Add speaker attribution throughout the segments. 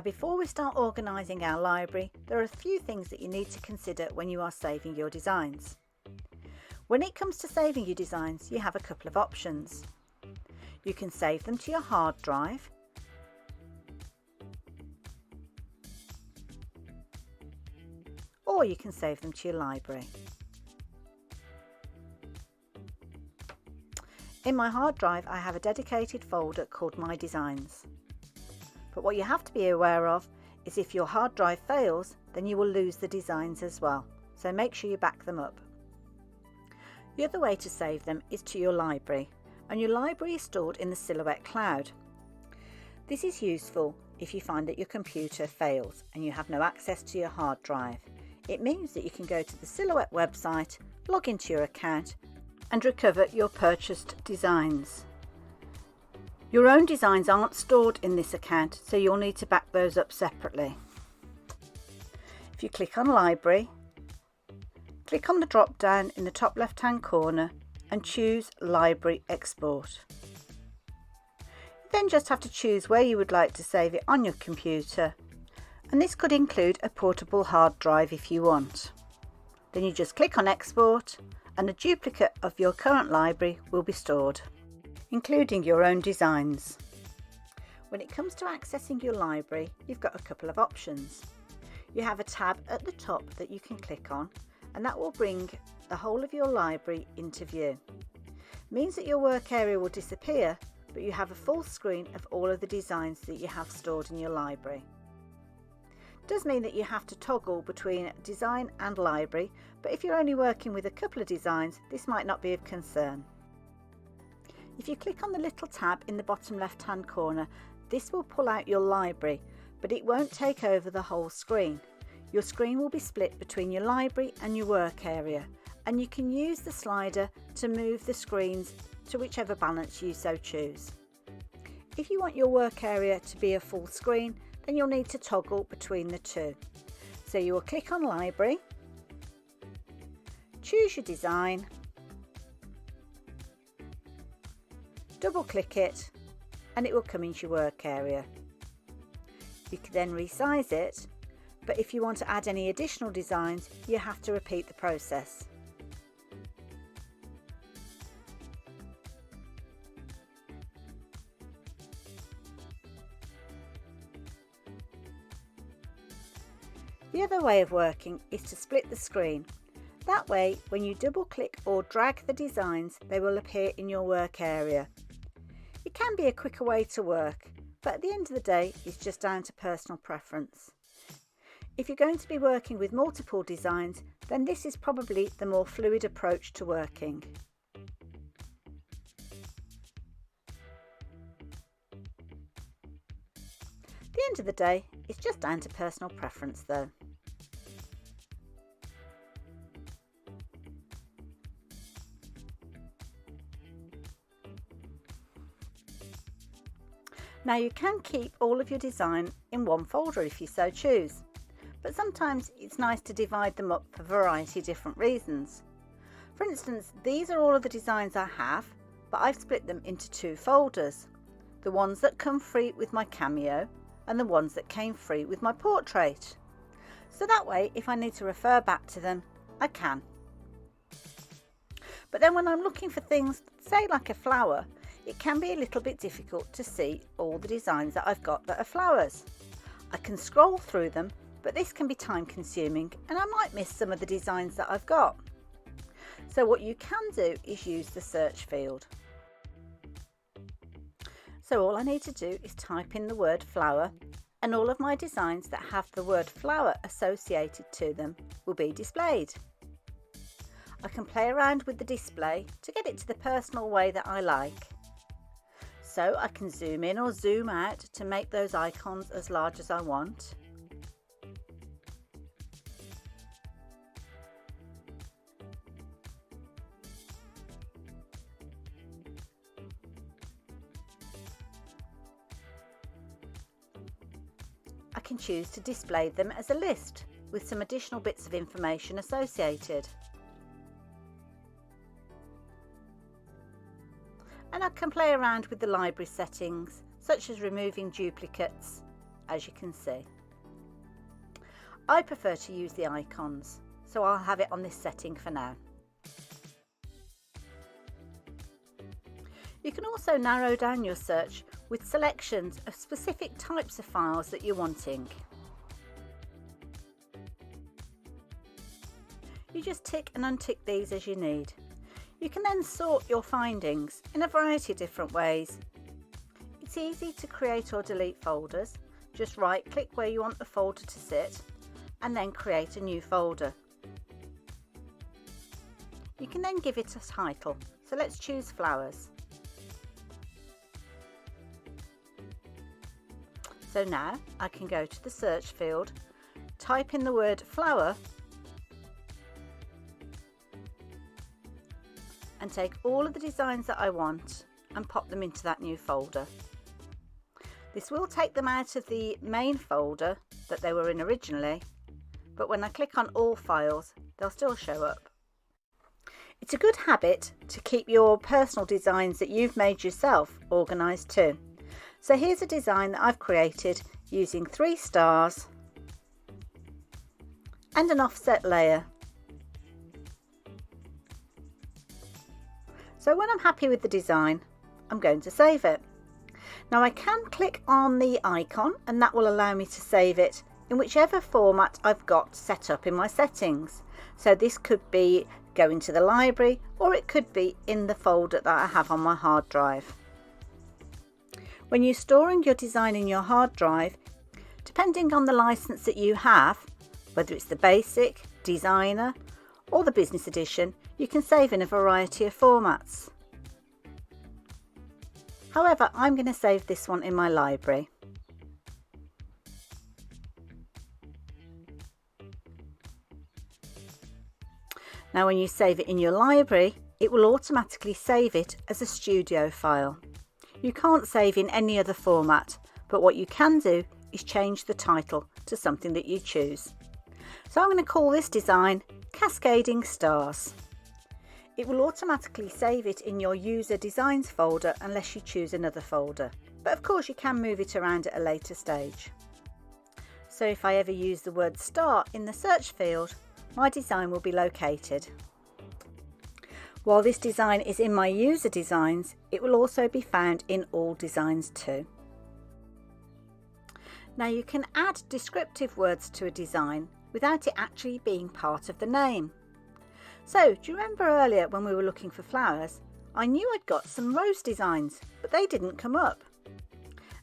Speaker 1: Now, before we start organising our library, there are a few things that you need to consider when you are saving your designs. When it comes to saving your designs, you have a couple of options. You can save them to your hard drive, or you can save them to your library. In my hard drive, I have a dedicated folder called My Designs. But what you have to be aware of is if your hard drive fails, then you will lose the designs as well. So make sure you back them up. The other way to save them is to your library, and your library is stored in the Silhouette cloud. This is useful if you find that your computer fails and you have no access to your hard drive. It means that you can go to the Silhouette website, log into your account and recover your purchased designs. Your own designs aren't stored in this account, so you'll need to back those up separately. If you click on Library, click on the drop down in the top left hand corner and choose Library Export. You then just have to choose where you would like to save it on your computer, and this could include a portable hard drive if you want. Then you just click on Export and a duplicate of your current library will be stored, including your own designs. When it comes to accessing your library, you've got a couple of options. You have a tab at the top that you can click on, and that will bring the whole of your library into view. It means that your work area will disappear, but you have a full screen of all of the designs that you have stored in your library. It does mean that you have to toggle between design and library, but if you're only working with a couple of designs, this might not be of concern. If you click on the little tab in the bottom left hand corner, this will pull out your library, but it won't take over the whole screen. Your screen will be split between your library and your work area, and you can use the slider to move the screens to whichever balance you so choose. If you want your work area to be a full screen, then you'll need to toggle between the two. So you will click on Library, choose your design, double click it, and it will come into your work area. You can then resize it, but if you want to add any additional designs, you have to repeat the process. The other way of working is to split the screen. That way, when you double click or drag the designs, they will appear in your work area. It can be a quicker way to work, but at the end of the day, it's just down to personal preference. If you're going to be working with multiple designs, then this is probably the more fluid approach to working. At the end of the day, it's just down to personal preference though. Now you can keep all of your design in one folder if you so choose, but sometimes it's nice to divide them up for a variety of different reasons. For instance, these are all of the designs I have, but I've split them into two folders. The ones that come free with my Cameo and the ones that came free with my portrait. So that way, if I need to refer back to them, I can. But then when I'm looking for things, say like a flower, it can be a little bit difficult to see all the designs that I've got that are flowers. I can scroll through them, but this can be time consuming and I might miss some of the designs that I've got. So what you can do is use the search field. So all I need to do is type in the word flower, and all of my designs that have the word flower associated to them will be displayed. I can play around with the display to get it to the personal way that I like. So I can zoom in or zoom out to make those icons as large as I want. I can choose to display them as a list with some additional bits of information associated. And I can play around with the library settings, such as removing duplicates as you can see. I prefer to use the icons, so I'll have it on this setting for now. You can also narrow down your search with selections of specific types of files that you're wanting. You just tick and untick these as you need. You can then sort your findings in a variety of different ways. It's easy to create or delete folders. Just right click where you want the folder to sit and then create a new folder. You can then give it a title, so let's choose flowers. So now I can go to the search field, type in the word flower and take all of the designs that I want and pop them into that new folder. This will take them out of the main folder that they were in originally, but when I click on all files, they'll still show up. It's a good habit to keep your personal designs that you've made yourself organised too. So here's a design that I've created using 3 stars and an offset layer. So when I'm happy with the design, I'm going to save it. Now I can click on the icon and that will allow me to save it in whichever format I've got set up in my settings. So this could be going to the library, or it could be in the folder that I have on my hard drive. When you're storing your design in your hard drive, depending on the license that you have, whether it's the basic, designer or the business edition, you can save in a variety of formats. However, I'm going to save this one in my library. Now when you save it in your library, it will automatically save it as a studio file. You can't save in any other format, but what you can do is change the title to something that you choose. So I'm going to call this design Cascading Stars. It will automatically save it in your user designs folder unless you choose another folder, but of course you can move it around at a later stage. So if I ever use the word star in the search field, my design will be located. While this design is in my user designs, it will also be found in all designs too. Now you can add descriptive words to a design without it actually being part of the name. So do you remember earlier when we were looking for flowers, I knew I'd got some rose designs, but they didn't come up.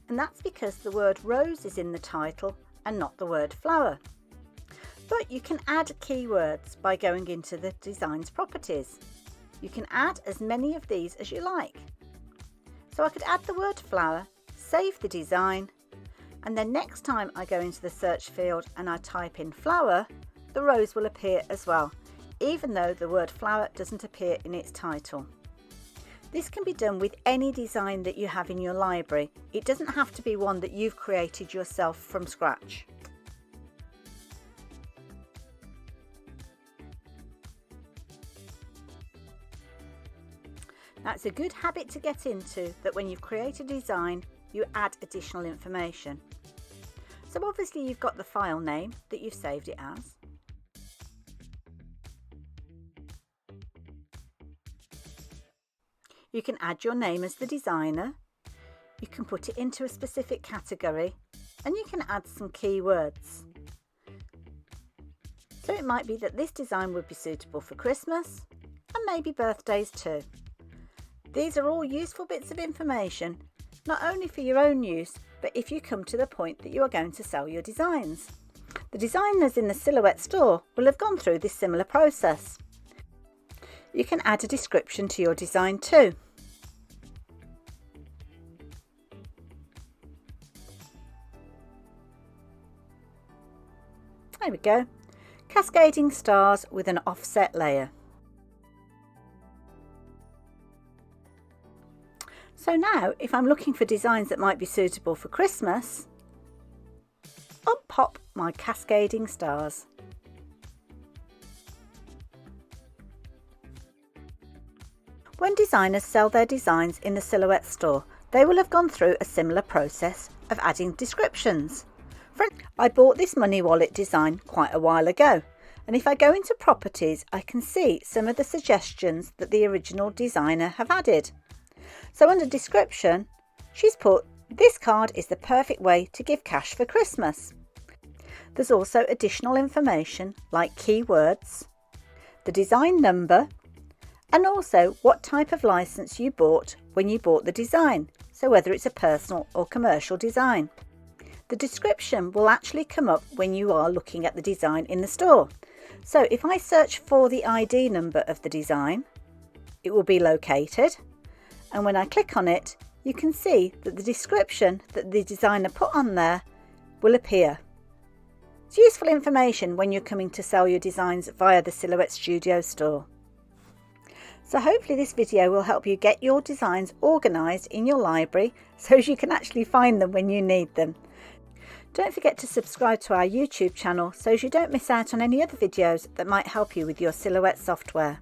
Speaker 1: And that's because the word rose is in the title and not the word flower. But you can add keywords by going into the design's properties. You can add as many of these as you like. So I could add the word flower, save the design, and then next time I go into the search field and I type in flower, the rose will appear as well, even though the word flower doesn't appear in its title. This can be done with any design that you have in your library. It doesn't have to be one that you've created yourself from scratch. That's a good habit to get into, that when you've created a design, you add additional information. So obviously you've got the file name that you've saved it as. You can add your name as the designer. You can put it into a specific category, and you can add some keywords. So it might be that this design would be suitable for Christmas and maybe birthdays too. These are all useful bits of information, not only for your own use, but if you come to the point that you are going to sell your designs. The designers in the Silhouette store will have gone through this similar process. You can add a description to your design too. There we go. Cascading stars with an offset layer. So now, if I'm looking for designs that might be suitable for Christmas, up pop my cascading stars. When designers sell their designs in the Silhouette store, they will have gone through a similar process of adding descriptions. I bought this money wallet design quite a while ago, and if I go into properties I can see some of the suggestions that the original designer have added. So under description she's put, "This card is the perfect way to give cash for Christmas." There's also additional information like keywords, the design number, and also what type of license you bought when you bought the design, so whether it's a personal or commercial design. The description will actually come up when you are looking at the design in the store. So if I search for the ID number of the design, it will be located, and when I click on it you can see that the description that the designer put on there will appear. It's useful information when you're coming to sell your designs via the Silhouette Studio store. So hopefully this video will help you get your designs organised in your library so you can actually find them when you need them. Don't forget to subscribe to our YouTube channel so you don't miss out on any other videos that might help you with your Silhouette software.